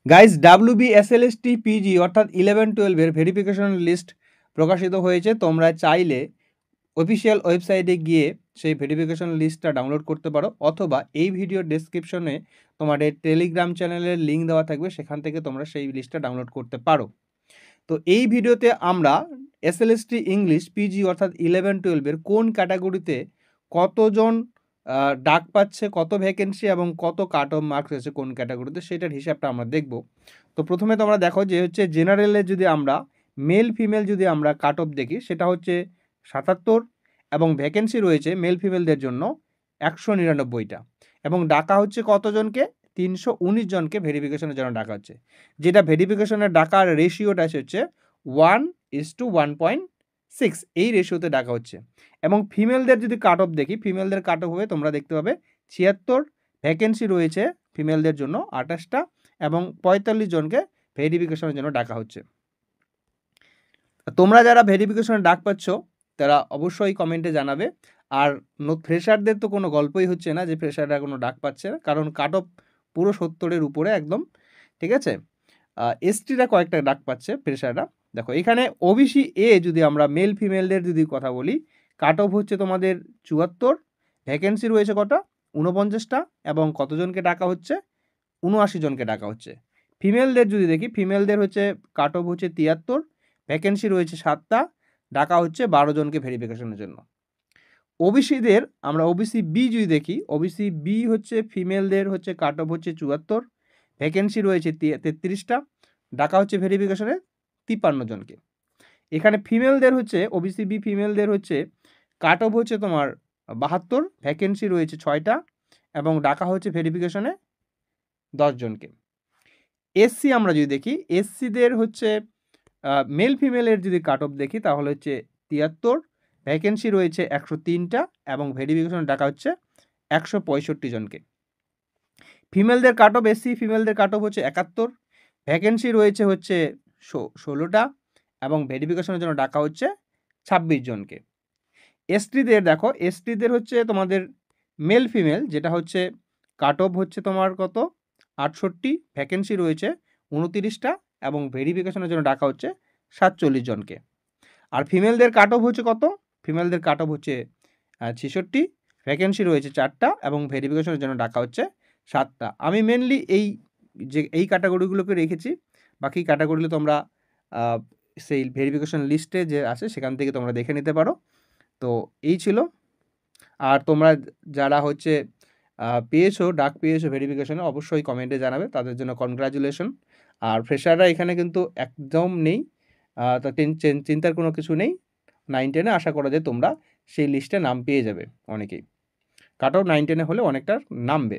Guys WB SLST PG অর্থাৎ 11-12 verification list প্রকাশিত হয়েছে। তোমরা চাইলে অফিসিয়াল ওয়েবসাইটে গিয়ে সেই ভেরিফিকেশন লিস্টটা ডাউনলোড করতে পারো, অথবা এই ভিডিও ডেসক্রিপশনে তোমাদের টেলিগ্রাম চ্যানেলের লিঙ্ক দেওয়া থাকবে, সেখান থেকে তোমরা সেই লিস্টটা ডাউনলোড করতে পারো। তো এই ভিডিওতে আমরা এসএলএসটি ইংলিশ পিজি অর্থাৎ 11-12 কোন ক্যাটাগরিতে কতজন ডাক পাচ্ছে, কত ভ্যাকেন্সি এবং কত কাট অফ মার্কস আছে কোন ক্যাটাগরিতে, সেটার হিসাবটা আমরা দেখব। তো প্রথমে তোমরা দেখো যে হচ্ছে জেনারেলে যদি আমরা মেল ফিমেল যদি আমরা কাট অফ দেখি, সেটা হচ্ছে 77 এবং ভ্যাকেন্সি রয়েছে মেল ফিমেলদের জন্য 199টা এবং ডাকা হচ্ছে কতজনকে, 319 জনকে ভেরিফিকেশনের জন্য ডাকা হচ্ছে, যেটা ভেরিফিকেশনের ডাকার রেশিওটা হচ্ছে 1:1.6 এই রেশিওতে ডাকা হচ্ছে। এবং ফিমেলদের যদি কাট অফ দেখি, ফিমেলদের কাট অফ হবে তোমরা দেখতে পাবে 76, ভ্যাকেন্সি রয়েছে ফিমেলদের জন্য 28টা এবং 45 জনকে ভেরিফিকেশনের জন্য ডাকা হচ্ছে। তোমরা যারা ভেরিফিকেশনে ডাক পাচ্ছ তারা অবশ্যই কমেন্টে জানাবে। আর ফ্রেশারদের তো কোনো গল্পই হচ্ছে না যে ফ্রেশাররা কোনো ডাক পাচ্ছে না, কারণ কাট অফ পুরো 70-এর উপরে একদম, ঠিক আছে। এসটিরা কয়েকটা ডাক পাচ্ছে, ফ্রেশাররা। দেখো এখানে ওবিসি এ যদি আমরা মেল ফিমেলদের যদি কথা বলি, কাট অফ হচ্ছে তোমাদের 74, ভ্যাকেন্সি রয়েছে কটা, 49টা এবং কতজনকে ডাকা হচ্ছে, 79 জনকে ডাকা হচ্ছে। ফিমেলদের যদি দেখি, ফিমেলদের হচ্ছে কাট অফ হচ্ছে 73, ভ্যাকেন্সি রয়েছে 7টা, ডাকা হচ্ছে 12 জনকে ভেরিফিকেশনের জন্য। ওবিসিদের আমরা ওবিসি বি যদি দেখি, ওবিসি বি হচ্ছে ফিমেলদের হচ্ছে কাট অফ হচ্ছে 74, ভ্যাকেন্সি রয়েছে 33টা, ডাকা হচ্ছে ভেরিফিকেশনে 53 জনকে। এখানে ফিমেলদের হচ্ছে ওবিসি বি ফিমেলদের হচ্ছে কাট অফ হচ্ছে তোমার 72, ভ্যাকেন্সি রয়েছে 6টা এবং ডাকা হচ্ছে ভেরিফিকেশনে 10 জনকে। এসসি আমরা যদি দেখি, এসসিদের হচ্ছে মেল ফিমেলের যদি কাট অফ দেখি তাহলে হচ্ছে 73, ভ্যাকেন্সি রয়েছে 103টা এবং ভেরিফিকেশন ডাকা হচ্ছে 165 জনকে। ফিমেলদের কাট অফ, এসসি ফিমেলদের কাট অফ হচ্ছে 71, ভ্যাকেন্সি রয়েছে হচ্ছে 16টা এবং ভেরিফিকেশনের জন্য ডাকা হচ্ছে 26 জনকে। এসটিদের দেখো, এসটিদের হচ্ছে তোমাদের মেল ফিমেল যেটা হচ্ছে কাট অফ হচ্ছে তোমার কত, 68, ভ্যাকেন্সি রয়েছে 29টা এবং ভেরিফিকেশনের জন্য ডাকা হচ্ছে 47 জনকে। আর ফিমেলদের কাট অফ হচ্ছে কত, ফিমেলদের কাট অফ হচ্ছে 66, ভ্যাকেন্সি রয়েছে 4টা এবং ভেরিফিকেশনের জন্য ডাকা হচ্ছে 7টা। আমি মেনলি এই ক্যাটাগরিগুলোকে রেখেছি, বাকি ক্যাটাগরিগুলো তোমরা সেই ভেরিফিকেশন লিস্টে যে আছে সেখান থেকে তোমরা দেখে নিতে পারো। তো এই ছিল। আর তোমরা যারা হচ্ছে পেয়েছো, ডাক পেয়েছো ভেরিফিকেশনে, অবশ্যই কমেন্টে জানাবে, তাদের জন্য কনগ্রাচুলেশন। আর ফ্রেশাররা এখানে কিন্তু একদম নেই, তা চিন্তার কোনো কিছু নেই। 9-10-এ আশা করা যায় তোমরা সেই লিস্টে নাম পেয়ে যাবে অনেকেই। কাট অফ 9-10-এ হলে অনেকটা নামবে।